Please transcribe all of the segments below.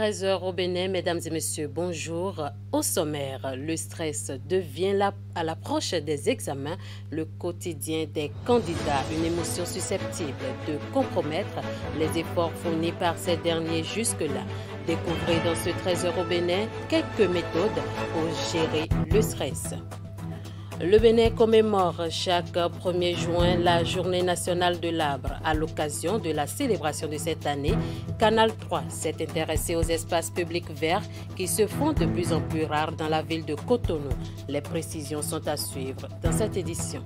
13h au Bénin, mesdames et messieurs, bonjour. Au sommaire, le stress devient à l'approche des examens le quotidien des candidats, une émotion susceptible de compromettre les efforts fournis par ces derniers jusque-là. Découvrez dans ce 13h au Bénin quelques méthodes pour gérer le stress. Le Bénin commémore chaque 1er juin la Journée nationale de l'arbre. À l'occasion de la célébration de cette année, Canal 3 s'est intéressé aux espaces publics verts qui se font de plus en plus rares dans la ville de Cotonou. Les précisions sont à suivre dans cette édition.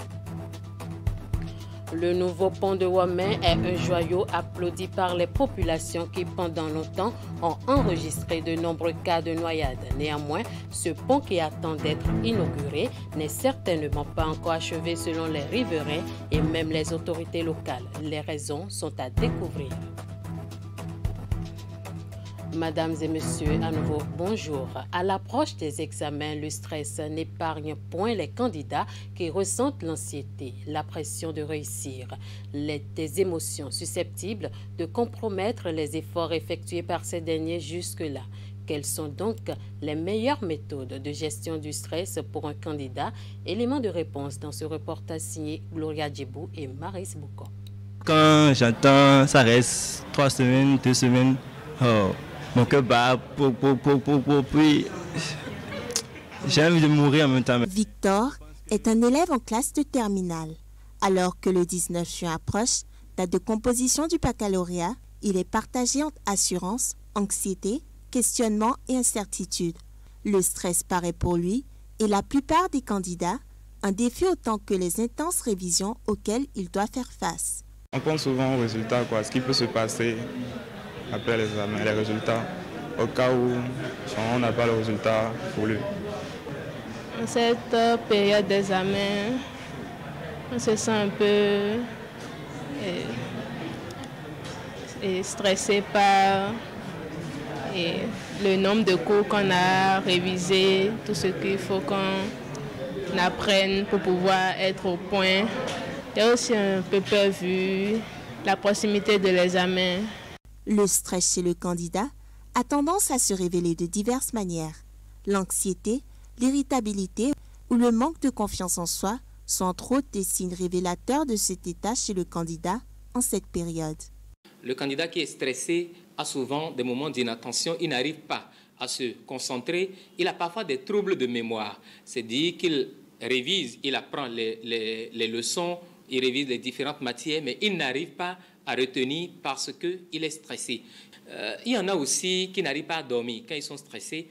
Le nouveau pont de Ouamen est un joyau applaudi par les populations qui, pendant longtemps, ont enregistré de nombreux cas de noyade. Néanmoins, ce pont qui attend d'être inauguré n'est certainement pas encore achevé selon les riverains et même les autorités locales. Les raisons sont à découvrir. Mesdames et messieurs, à nouveau, bonjour. À l'approche des examens, le stress n'épargne point les candidats qui ressentent l'anxiété, la pression de réussir, des émotions susceptibles de compromettre les efforts effectués par ces derniers jusque-là. Quelles sont donc les meilleures méthodes de gestion du stress pour un candidat? Élément de réponse dans ce reportage signé Gloria Djibou et Maris Bouko. Quand j'entends ça reste 3 semaines, 2 semaines, mon cœur bat, puis j'ai envie de mourir en même temps. Victor est un élève en classe de terminale. Alors que le 19 juin approche, date de composition du baccalauréat, il est partagé entre assurance, anxiété, questionnement et incertitude. Le stress paraît pour lui, et la plupart des candidats, un défi autant que les intenses révisions auxquelles il doit faire face. On pense souvent aux résultats, ce qui peut se passer après l'examen, les résultats, au cas où on n'a pas le résultat voulu. En cette période d'examen, on se sent un peu stressé par le nombre de cours qu'on a révisé, tout ce qu'il faut qu'on apprenne pour pouvoir être au point. Il y a aussi un peu peur vu la proximité de l'examen. Le stress chez le candidat a tendance à se révéler de diverses manières. L'anxiété, l'irritabilité ou le manque de confiance en soi sont entre autres des signes révélateurs de cet état chez le candidat en cette période. Le candidat qui est stressé a souvent des moments d'inattention, il n'arrive pas à se concentrer, il a parfois des troubles de mémoire. C'est-à-dire qu'il révise, il apprend les leçons, il révise les différentes matières, mais il n'arrive pas à retenir parce qu'il est stressé. Il y en a aussi qui n'arrivent pas à dormir quand ils sont stressés.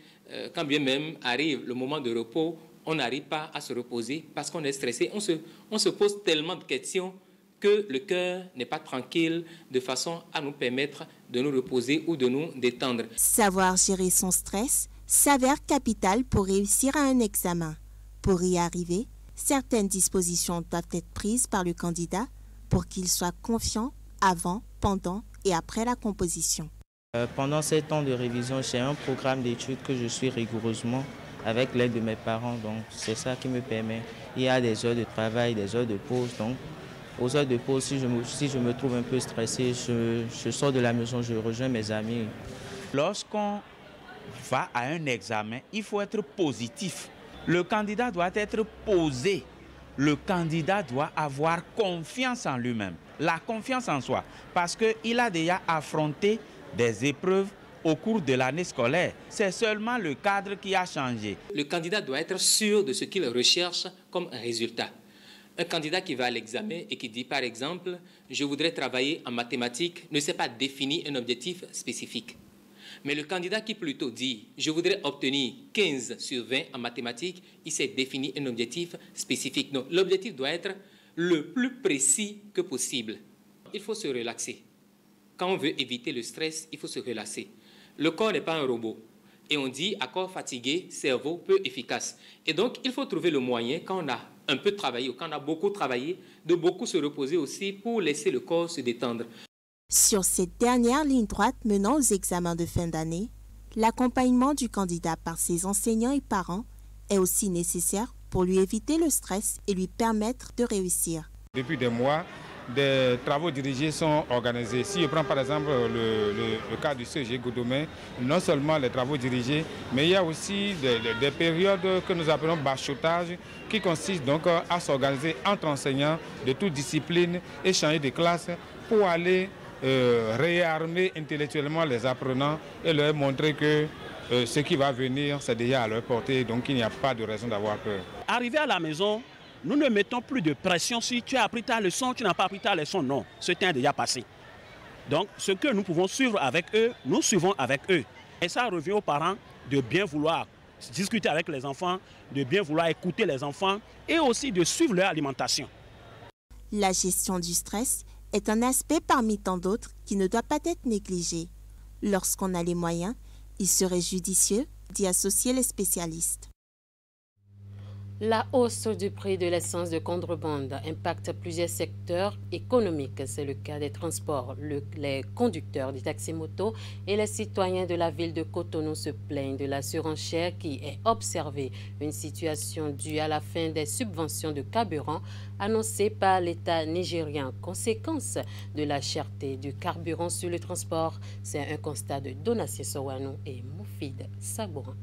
Quand bien même arrive le moment de repos, on n'arrive pas à se reposer parce qu'on est stressé. On se pose tellement de questions que le cœur n'est pas tranquille de façon à nous permettre de nous reposer ou de nous détendre. Savoir gérer son stress s'avère capital pour réussir à un examen. Pour y arriver, certaines dispositions doivent être prises par le candidat pour qu'il soit confiant avant, pendant et après la composition. Pendant ces temps de révision, j'ai un programme d'études que je suis rigoureusement avec l'aide de mes parents. Donc c'est ça qui me permet. Il y a des heures de travail, des heures de pause. Donc aux heures de pause, si je me trouve un peu stressé, je sors de la maison, je rejoins mes amis. Lorsqu'on va à un examen, il faut être positif. Le candidat doit être posé. Le candidat doit avoir confiance en lui-même, la confiance en soi, parce qu'il a déjà affronté des épreuves au cours de l'année scolaire. C'est seulement le cadre qui a changé. Le candidat doit être sûr de ce qu'il recherche comme résultat. Un candidat qui va à l'examen et qui dit, par exemple, « Je voudrais travailler en mathématiques », ne sait pas définir un objectif spécifique. Mais le candidat qui plutôt dit « Je voudrais obtenir 15 sur 20 en mathématiques », il s'est défini un objectif spécifique. Donc l'objectif doit être le plus précis que possible. Il faut se relaxer. Quand on veut éviter le stress, il faut se relaxer. Le corps n'est pas un robot. Et on dit à corps fatigué, cerveau peu efficace. Et donc il faut trouver le moyen, quand on a un peu travaillé ou quand on a beaucoup travaillé, de beaucoup se reposer aussi pour laisser le corps se détendre. Sur cette dernière ligne droite menant aux examens de fin d'année, l'accompagnement du candidat par ses enseignants et parents est aussi nécessaire pour lui éviter le stress et lui permettre de réussir. Depuis des mois, des travaux dirigés sont organisés. Si je prends par exemple le cas du CG Godomé, non seulement les travaux dirigés, mais il y a aussi des périodes que nous appelons bachotage, qui consistent donc à s'organiser entre enseignants de toute discipline et changer de classe pour aller réarmer intellectuellement les apprenants et leur montrer que ce qui va venir, c'est déjà à leur portée, donc il n'y a pas de raison d'avoir peur. Arrivé à la maison, nous ne mettons plus de pression. Si tu as appris ta leçon, tu n'as pas appris ta leçon, non, ce temps est déjà passé. Donc ce que nous pouvons suivre avec eux, nous suivons avec eux. Et ça revient aux parents de bien vouloir discuter avec les enfants, de bien vouloir écouter les enfants et aussi de suivre leur alimentation. La gestion du stress est un aspect parmi tant d'autres qui ne doit pas être négligé. Lorsqu'on a les moyens, il serait judicieux d'y associer les spécialistes. La hausse du prix de l'essence de contrebande impacte plusieurs secteurs économiques. C'est le cas des transports. Les conducteurs des taxis-motos et les citoyens de la ville de Cotonou se plaignent de la surenchère qui est observée. Une situation due à la fin des subventions de carburant annoncées par l'État nigérien. Conséquence de la cherté du carburant sur le transport, c'est un constat de Donatien Sowanou et Moufid Sabouran.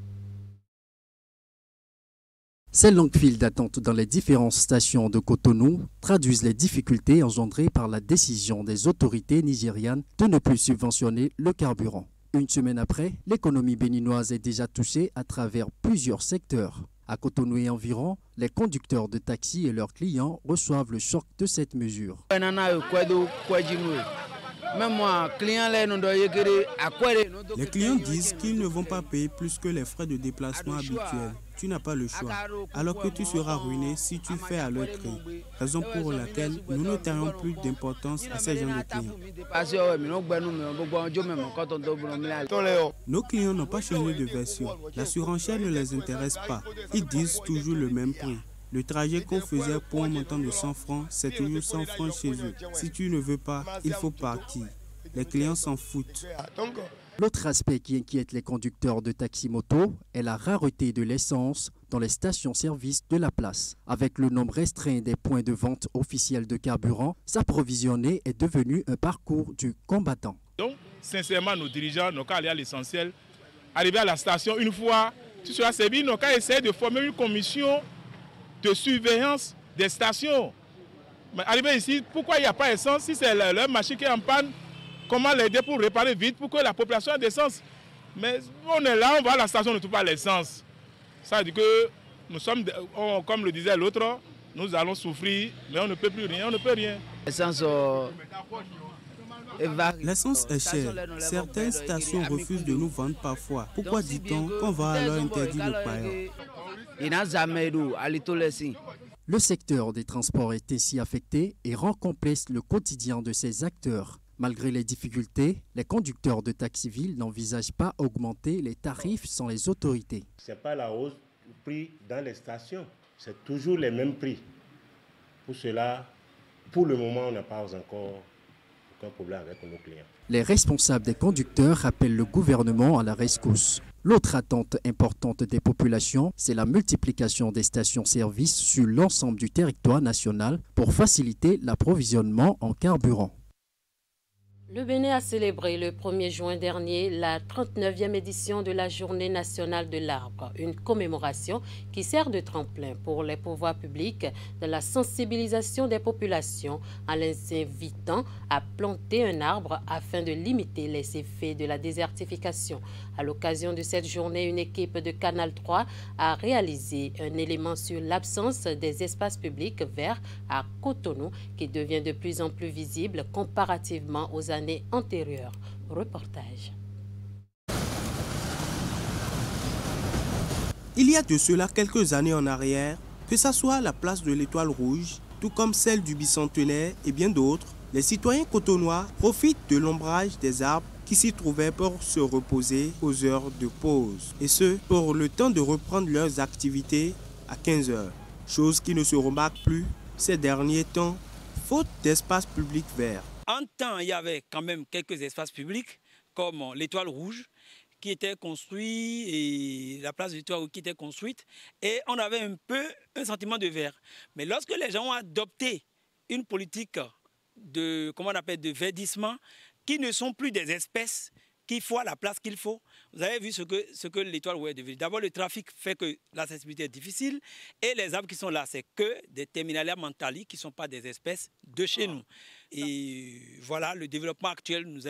Ces longues files d'attente dans les différentes stations de Cotonou traduisent les difficultés engendrées par la décision des autorités nigérianes de ne plus subventionner le carburant. Une semaine après, l'économie béninoise est déjà touchée à travers plusieurs secteurs. À Cotonou et environ, les conducteurs de taxi et leurs clients reçoivent le choc de cette mesure. Les clients disent qu'ils ne vont pas payer plus que les frais de déplacement habituels. Tu n'as pas le choix, alors que tu seras ruiné si tu fais à leur prix. Raison pour laquelle nous ne taillons plus d'importance à ces gens de clients. Nos clients n'ont pas changé de version. La surenchère ne les intéresse pas. Ils disent toujours le même prix. Le trajet qu'on faisait pour un montant de 100 francs, c'est toujours 100 francs chez eux. Si tu ne veux pas, il faut partir. Les clients s'en foutent. L'autre aspect qui inquiète les conducteurs de taxi-moto est la rareté de l'essence dans les stations-service de la place. Avec le nombre restreint des points de vente officiels de carburant, s'approvisionner est devenu un parcours du combattant. Donc, sincèrement, nos dirigeants n'ont qu'à aller à l'essentiel. Arriver à la station, une fois, tu seras servi, ils n'ont qu'à essayer de former une commission de surveillance des stations. Mais arriver ici, pourquoi il n'y a pas d'essence? Si c'est leur machine qui est en panne, comment l'aider pour réparer vite, pour que la population ait d'essence? Mais on est là, on va à la station, on ne trouve pas l'essence. Ça veut dire que nous sommes, comme le disait l'autre, nous allons souffrir, mais on ne peut plus rien, on ne peut rien. L'essence est chère. Certaines stations refusent de nous vendre parfois. Pourquoi dit-on qu'on va alors interdire le paillon? Le secteur des transports est ainsi affecté et rend complexe le quotidien de ses acteurs. Malgré les difficultés, les conducteurs de taxi-ville n'envisagent pas augmenter les tarifs sans les autorités. Ce n'est pas la hausse du prix dans les stations, c'est toujours les mêmes prix. Pour cela, pour le moment, on n'a pas encore aucun problème avec nos clients. Les responsables des conducteurs rappellent le gouvernement à la rescousse. L'autre attente importante des populations, c'est la multiplication des stations-service sur l'ensemble du territoire national pour faciliter l'approvisionnement en carburant. Le Bénin a célébré le 1er juin dernier la 39e édition de la Journée nationale de l'arbre, une commémoration qui sert de tremplin pour les pouvoirs publics dans la sensibilisation des populations en les invitant à planter un arbre afin de limiter les effets de la désertification. À l'occasion de cette journée, une équipe de Canal 3 a réalisé un élément sur l'absence des espaces publics verts à Cotonou qui devient de plus en plus visible comparativement aux années antérieures. Reportage. Il y a de cela quelques années en arrière, que ce soit la place de l'Étoile Rouge, tout comme celle du Bicentenaire et bien d'autres, les citoyens cotonois profitent de l'ombrage des arbres qui s'y trouvaient pour se reposer aux heures de pause. Et ce, pour le temps de reprendre leurs activités à 15 heures. Chose qui ne se remarque plus ces derniers temps, faute d'espace public vert. En temps, il y avait quand même quelques espaces publics, comme l'Étoile Rouge, qui était construit, et la place de l'Étoile Rouge qui était construite, et on avait un peu un sentiment de vert. Mais lorsque les gens ont adopté une politique de verdissement qui ne sont plus des espèces qu'il faut à la place qu'il faut. Vous avez vu ce que l'étoile rouge est devenu. D'abord, le trafic fait que l'accessibilité est difficile et les arbres qui sont là, c'est que des Terminalia mentali qui ne sont pas des espèces de chez nous. Et voilà, le développement actuel nous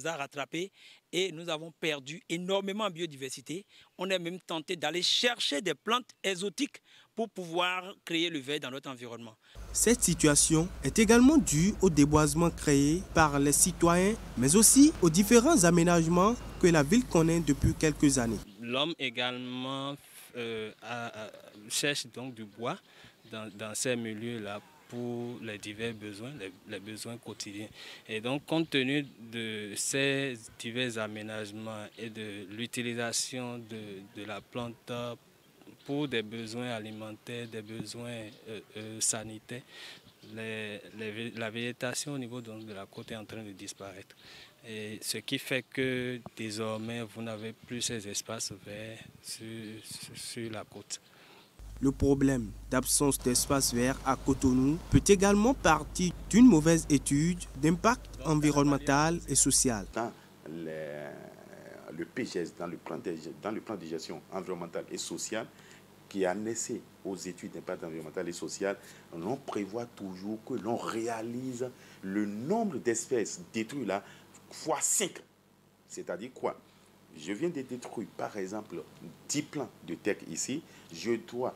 a rattrapés et nous avons perdu énormément en biodiversité. On est même tenté d'aller chercher des plantes exotiques pour pouvoir créer le vert dans notre environnement. Cette situation est également due au déboisement créé par les citoyens, mais aussi aux différents aménagements que la ville connaît depuis quelques années. L'homme également cherche donc du bois dans ces milieux-là pour les divers besoins, les besoins quotidiens. Et donc, compte tenu de ces divers aménagements et de l'utilisation de la plante pour des besoins alimentaires, des besoins sanitaires, la végétation au niveau donc de la côte est en train de disparaître. Et ce qui fait que désormais, vous n'avez plus ces espaces verts sur la côte. Le problème d'absence d'espace vert à Cotonou peut également partir d'une mauvaise étude d'impact environnemental et social. Dans le PGS, dans le plan de gestion environnementale et sociale, qui a naissé aux études d'impact environnemental et social, on prévoit toujours que l'on réalise le nombre d'espèces détruites là fois 5. C'est-à-dire quoi? Je viens de détruire, par exemple, 10 plants de teck ici. Je dois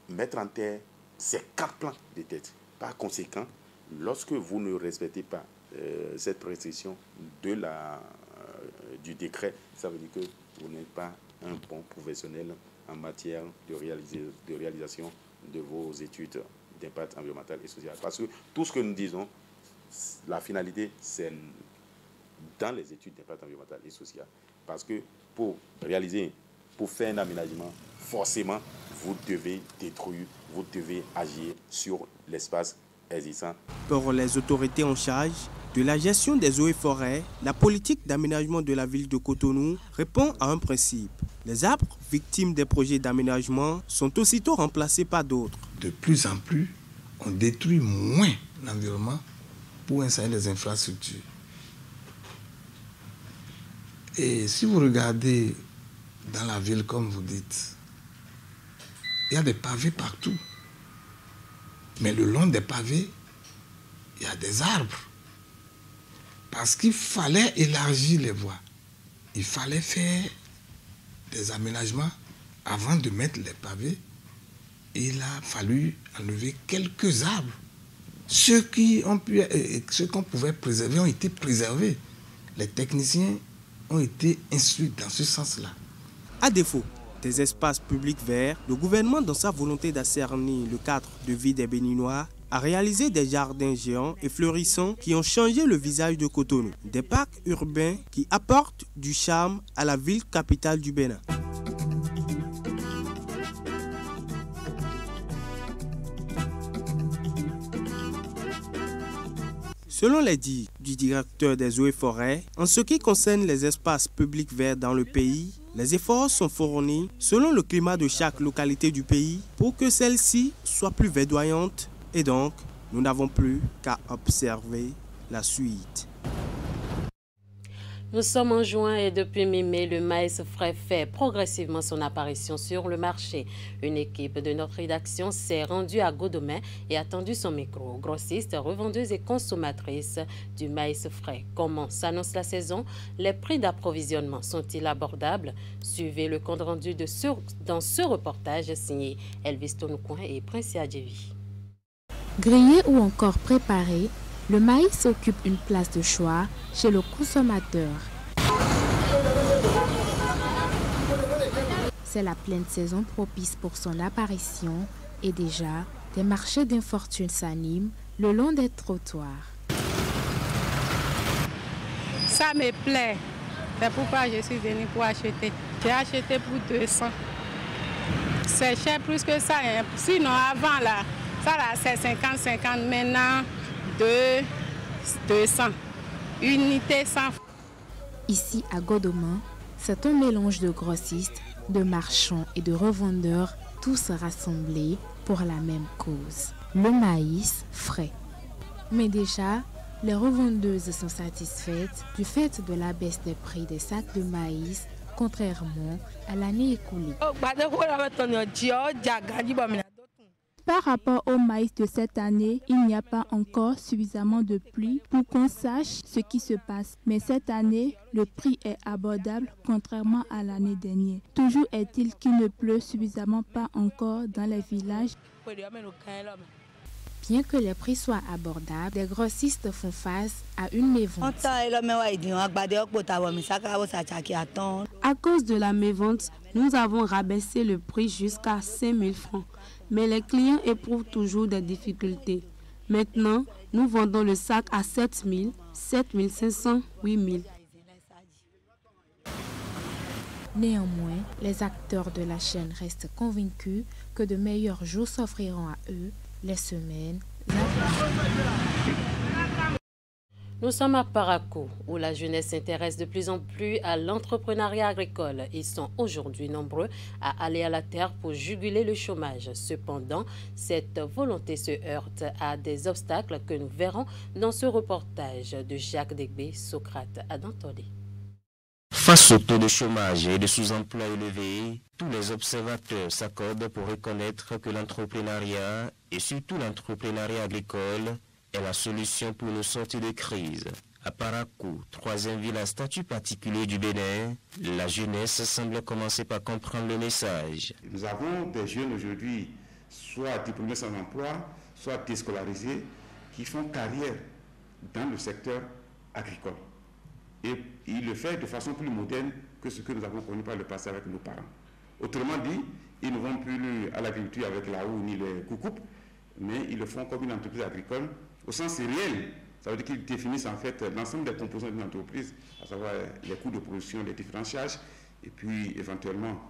mettre en terre ces 4 plants de teck. Par conséquent, lorsque vous ne respectez pas cette prescription du décret, ça veut dire que vous n'êtes pas un bon professionnel en matière de réalisation de vos études d'impact environnemental et social. Parce que tout ce que nous disons, la finalité, c'est dans les études d'impact environnemental et social. Parce que pour faire un aménagement, forcément, vous devez détruire, vous devez agir sur l'espace existant. Pour les autorités en charge de la gestion des eaux et forêts, la politique d'aménagement de la ville de Cotonou répond à un principe. Les arbres victimes des projets d'aménagement sont aussitôt remplacés par d'autres. De plus en plus, on détruit moins l'environnement pour installer des infrastructures. Et si vous regardez dans la ville, comme vous dites, il y a des pavés partout. Mais le long des pavés, il y a des arbres. Parce qu'il fallait élargir les voies. Il fallait faire des aménagements avant de mettre les pavés. Il a fallu enlever quelques arbres. Ceux qu'on pouvait préserver ont été préservés. Les techniciens ont été instruits dans ce sens-là. À défaut des espaces publics verts, le gouvernement, dans sa volonté d'assainir le cadre de vie des Béninois, a réalisé des jardins géants et fleurissants qui ont changé le visage de Cotonou. Des parcs urbains qui apportent du charme à la ville capitale du Bénin. Selon les dires du directeur des eaux et forêts, en ce qui concerne les espaces publics verts dans le pays, les efforts sont fournis selon le climat de chaque localité du pays pour que celle-ci soit plus verdoyante et donc nous n'avons plus qu'à observer la suite. Nous sommes en juin et depuis mi-mai, le maïs frais fait progressivement son apparition sur le marché. Une équipe de notre rédaction s'est rendue à Godomè et a tendu son micro. Grossistes, revendeuses et consommatrices du maïs frais. Comment s'annonce la saison? Les prix d'approvisionnement sont-ils abordables? Suivez le compte rendu dans ce reportage signé Elvis Tonoucoin et Prince Adjevi. Grillé ou encore préparé, le maïs occupe une place de choix chez le consommateur. C'est la pleine saison propice pour son apparition et déjà, des marchés d'infortune s'animent le long des trottoirs. Ça me plaît. C'est pourquoi je suis venue pour acheter. J'ai acheté pour 200. C'est cher plus que ça. Hein. Sinon, avant, là, ça là, c'est 50-50. Maintenant, 200. Unité 100. Ici, à Godomè, c'est un mélange de grossistes, de marchands et de revendeurs, tous rassemblés pour la même cause. le maïs frais. Mais déjà, les revendeuses sont satisfaites du fait de la baisse des prix des sacs de maïs, contrairement à l'année écoulée. Par rapport au maïs de cette année, il n'y a pas encore suffisamment de pluie pour qu'on sache ce qui se passe. Mais cette année, le prix est abordable contrairement à l'année dernière. Toujours est-il qu'il ne pleut suffisamment pas encore dans les villages. Bien que les prix soient abordables, des grossistes font face à une mévente. À cause de la mévente, nous avons rabaissé le prix jusqu'à 5 000 francs. Mais les clients éprouvent toujours des difficultés. Maintenant, nous vendons le sac à 7 000, 7 500, 8 000. Néanmoins, les acteurs de la chaîne restent convaincus que de meilleurs jours s'offriront à eux les semaines à venir. Nous sommes à Parakou, où la jeunesse s'intéresse de plus en plus à l'entrepreneuriat agricole. Ils sont aujourd'hui nombreux à aller à la terre pour juguler le chômage. Cependant, cette volonté se heurte à des obstacles que nous verrons dans ce reportage de Jacques Degbé, Socrate à Dantolé. Face au taux de chômage et de sous-emploi élevé, tous les observateurs s'accordent pour reconnaître que l'entrepreneuriat, et surtout l'entrepreneuriat agricole, est la solution pour nous sortir de crise. À Parakou, troisième ville à statut particulier du Bénin, la jeunesse semble commencer par comprendre le message. Nous avons des jeunes aujourd'hui, soit diplômés sans emploi, soit déscolarisés, qui font carrière dans le secteur agricole. Et ils le font de façon plus moderne que ce que nous avons connu par le passé avec nos parents. Autrement dit, ils ne vont plus à l'agriculture avec la houe ni les coucoupes, mais ils le font comme une entreprise agricole au sens réel. Ça veut dire qu'ils définissent en fait l'ensemble des composants d'une entreprise, à savoir les coûts de production, les différentes charges, et puis éventuellement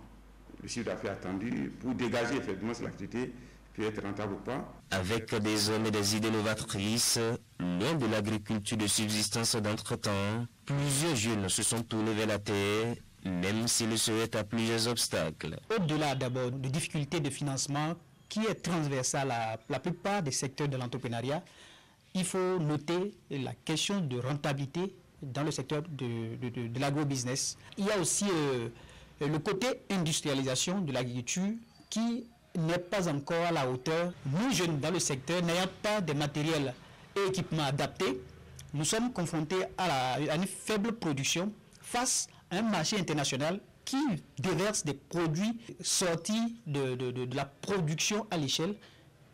le chiffre d'affaires attendu pour dégager effectivement si l'activité peut être rentable ou pas. Avec des hommes et des idées novatrices, loin de l'agriculture de subsistance d'entretemps, plusieurs jeunes se sont tournés vers la terre, même s'ils se heurtent à plusieurs obstacles. Au-delà d'abord de difficultés de financement qui est transversale à la plupart des secteurs de l'entrepreneuriat, il faut noter la question de rentabilité dans le secteur de l'agrobusiness. Il y a aussi le côté industrialisation de l'agriculture qui n'est pas encore à la hauteur. Nous, jeunes dans le secteur, n'ayant pas de matériel et équipements adaptés, nous sommes confrontés à une faible production face à un marché international qui déverse des produits sortis de la production à l'échelle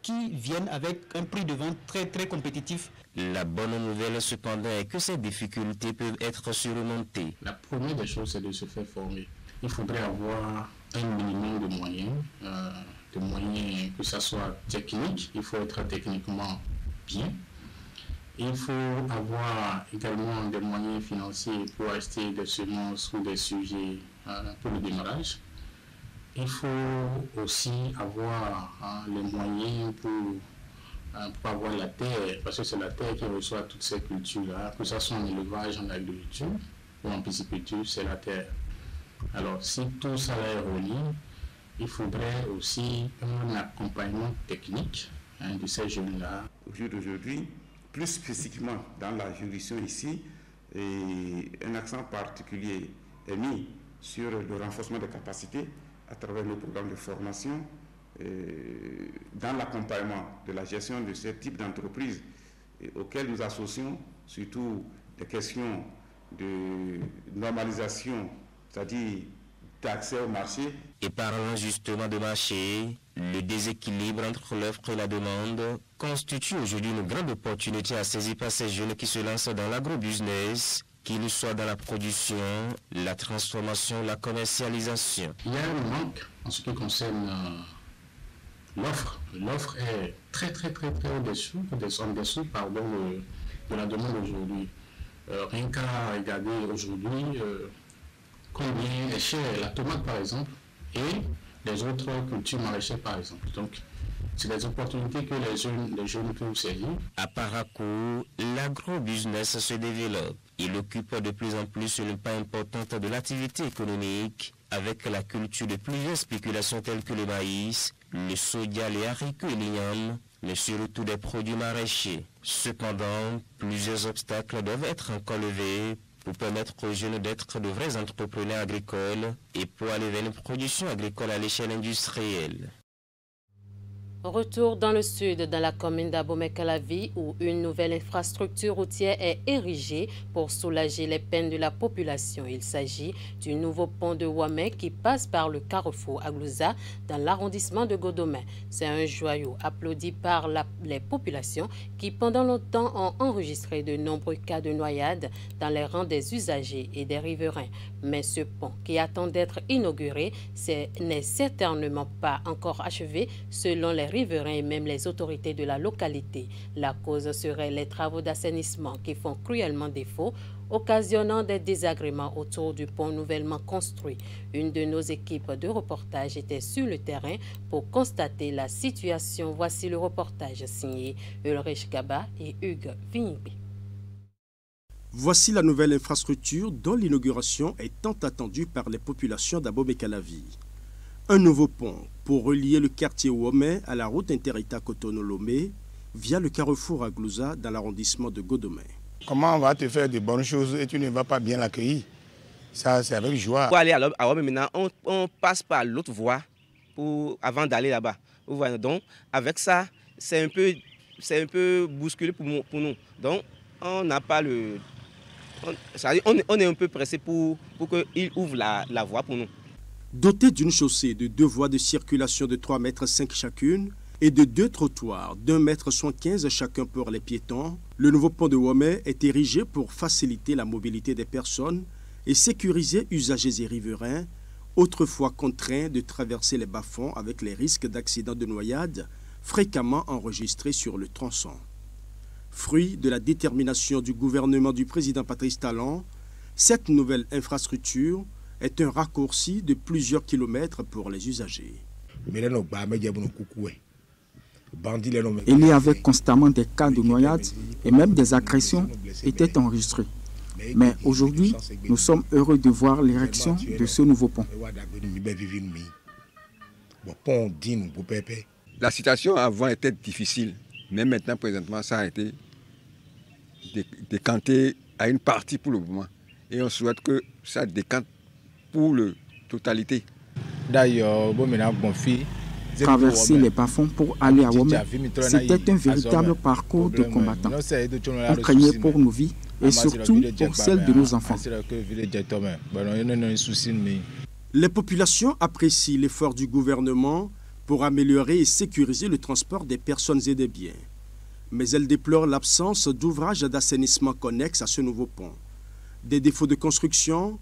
qui viennent avec un prix de vente très très compétitif. La bonne nouvelle cependant est que ces difficultés peuvent être surmontées. La première des choses, c'est de se faire former. Il faudrait avoir un minimum de moyens que ce soit technique, il faut être techniquement bien. Il faut avoir également des moyens financiers pour acheter des semences ou des sujets pour le démarrage. Il faut aussi avoir les moyens pour avoir la terre, parce que c'est la terre qui reçoit toutes ces cultures-là, que ce soit en élevage, en agriculture ou en pisciculture, c'est la terre. Alors, si tout ça est relié, il faudrait aussi un accompagnement technique de ces jeunes-là. Au jour d'aujourd'hui, plus spécifiquement dans la juridiction ici, un accent particulier est mis sur le renforcement des capacités à travers nos programmes de formation, dans l'accompagnement de la gestion de ce type d'entreprise auxquelles nous associons surtout des questions de normalisation, c'est-à-dire d'accès au marché. Et parlant justement de marché, le déséquilibre entre l'offre et la demande constitue aujourd'hui une grande opportunité à saisir par ces jeunes qui se lancent dans l'agrobusiness, qu'ils soient dans la production, la transformation, la commercialisation. Il y a un manque en ce qui concerne l'offre. L'offre est très au-dessous de la demande aujourd'hui. Rien qu'à regarder aujourd'hui combien est chère la tomate par exemple et les autres cultures maraîchères par exemple. Donc c'est des opportunités que les jeunes peuvent saisir. À Parakou, l'agrobusiness se développe. Il occupe de plus en plus une part importante de l'activité économique avec la culture de plusieurs spéculations telles que le maïs, le soja, les haricots et l'igname, mais surtout des produits maraîchers. Cependant, plusieurs obstacles doivent être encore levés pour permettre aux jeunes d'être de vrais entrepreneurs agricoles et pour aller vers une production agricole à l'échelle industrielle. Retour dans le sud, dans la commune d'Abomey-Calavi, où une nouvelle infrastructure routière est érigée pour soulager les peines de la population. Il s'agit du nouveau pont de Ouamé qui passe par le carrefour Aglouza dans l'arrondissement de Godomè. C'est un joyau applaudi par les populations qui pendant longtemps ont enregistré de nombreux cas de noyade dans les rangs des usagers et des riverains. Mais ce pont qui attend d'être inauguré n'est certainement pas encore achevé selon les riverains et même les autorités de la localité. La cause serait les travaux d'assainissement qui font cruellement défaut, occasionnant des désagréments autour du pont nouvellement construit. Une de nos équipes de reportage était sur le terrain pour constater la situation. Voici le reportage signé Ulrich Gaba et Hugues Vigny. Voici la nouvelle infrastructure dont l'inauguration est tant attendue par les populations d'Abomey-Calavi. Un nouveau pont pour relier le quartier Ouamé à la route inter-État Cotonou-Lomé via le carrefour Aglouza dans l'arrondissement de Godomè. Comment on va te faire de bonnes choses et tu ne vas pas bien l'accueillir? Ça, c'est avec joie. Pour aller à Ouamé maintenant, on passe par l'autre voie avant d'aller là-bas. Donc, avec ça, c'est un peu bousculé pour nous. Donc, on n'a pas le... On est un peu pressé pour qu'il ouvre la voie pour nous. Doté d'une chaussée de 2 voies de circulation de 3,5 mètres chacune et de 2 trottoirs d'1,75 m chacun pour les piétons, le nouveau pont de Ouamé est érigé pour faciliter la mobilité des personnes et sécuriser usagers et riverains, autrefois contraints de traverser les bas-fonds avec les risques d'accidents de noyade fréquemment enregistrés sur le tronçon. Fruit de la détermination du gouvernement du président Patrice Talon, cette nouvelle infrastructure est un raccourci de plusieurs kilomètres pour les usagers. Il y avait constamment des cas de noyade et même des agressions étaient enregistrées. Mais aujourd'hui, nous sommes heureux de voir l'érection de ce nouveau pont. La situation avant était difficile, mais maintenant, présentement, ça a été décanté à une partie pour le moment. Et on souhaite que ça décante pour la totalité. Traverser les bas-fonds pour aller à Ouamé, c'était un véritable parcours de combattants. On craignait pour nos vies et surtout pour celles de nos enfants. Les populations apprécient l'effort du gouvernement pour améliorer et sécuriser le transport des personnes et des biens. Mais elles déplorent l'absence d'ouvrages d'assainissement connexes à ce nouveau pont. Des défauts de construction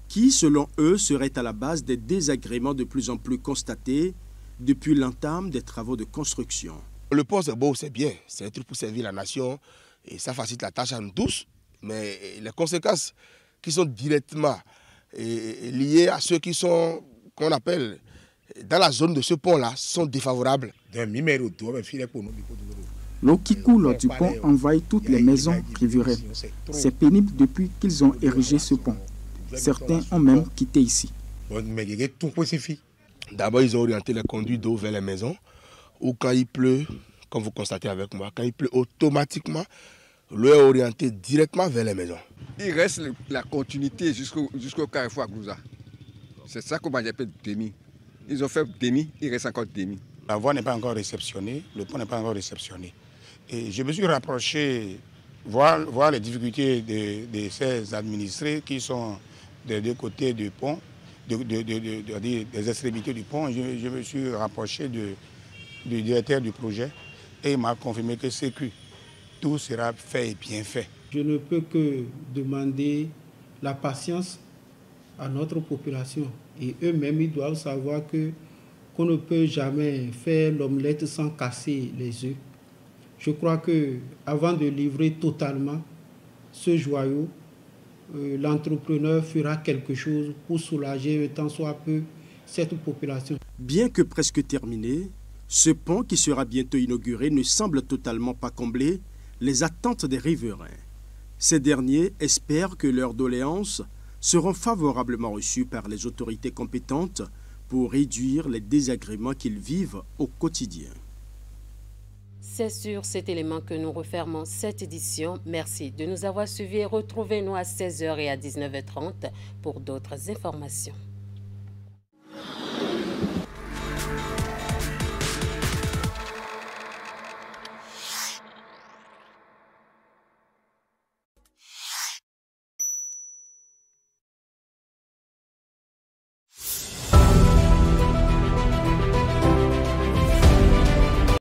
qui, selon eux, seraient à la base des désagréments de plus en plus constatés depuis l'entame des travaux de construction. Le pont, c'est beau, c'est bien. C'est un truc pour servir la nation et ça facilite la tâche à nous tous. Mais les conséquences qui sont directement liées à ceux qui sont, qu'on appelle, dans la zone de ce pont-là, sont défavorables. L'eau qui coule du pont envahit toutes les maisons riveraines. C'est pénible depuis qu'ils ont érigé ce pont. Certains ont même quitté ici. D'abord, ils ont orienté les conduits d'eau vers les maisons, ou quand il pleut, comme vous constatez avec moi, quand il pleut automatiquement, l'eau est orientée directement vers les maisons. Il reste la continuité jusqu'au carrefour Aglouza. C'est ça qu'on appelle demi. Ils ont fait demi, il reste encore demi. La voie n'est pas encore réceptionnée, le pont n'est pas encore réceptionné. Et je me suis rapproché, voir les difficultés de ces administrés qui sont des 2 côtés du pont, des extrémités du pont. Je me suis rapproché du directeur du projet et il m'a confirmé que c'est que tout sera fait et bien fait. Je ne peux que demander la patience à notre population. Et eux-mêmes, ils doivent savoir qu'on ne peut jamais faire l'omelette sans casser les œufs. Je crois qu'avant de livrer totalement ce joyau, l'entrepreneur fera quelque chose pour soulager tant soit peu cette population. Bien que presque terminé, ce pont qui sera bientôt inauguré ne semble totalement pas combler les attentes des riverains. Ces derniers espèrent que leurs doléances seront favorablement reçues par les autorités compétentes pour réduire les désagréments qu'ils vivent au quotidien. C'est sur cet élément que nous refermons cette édition. Merci de nous avoir suivis et retrouvez-nous à 16h et à 19h30 pour d'autres informations.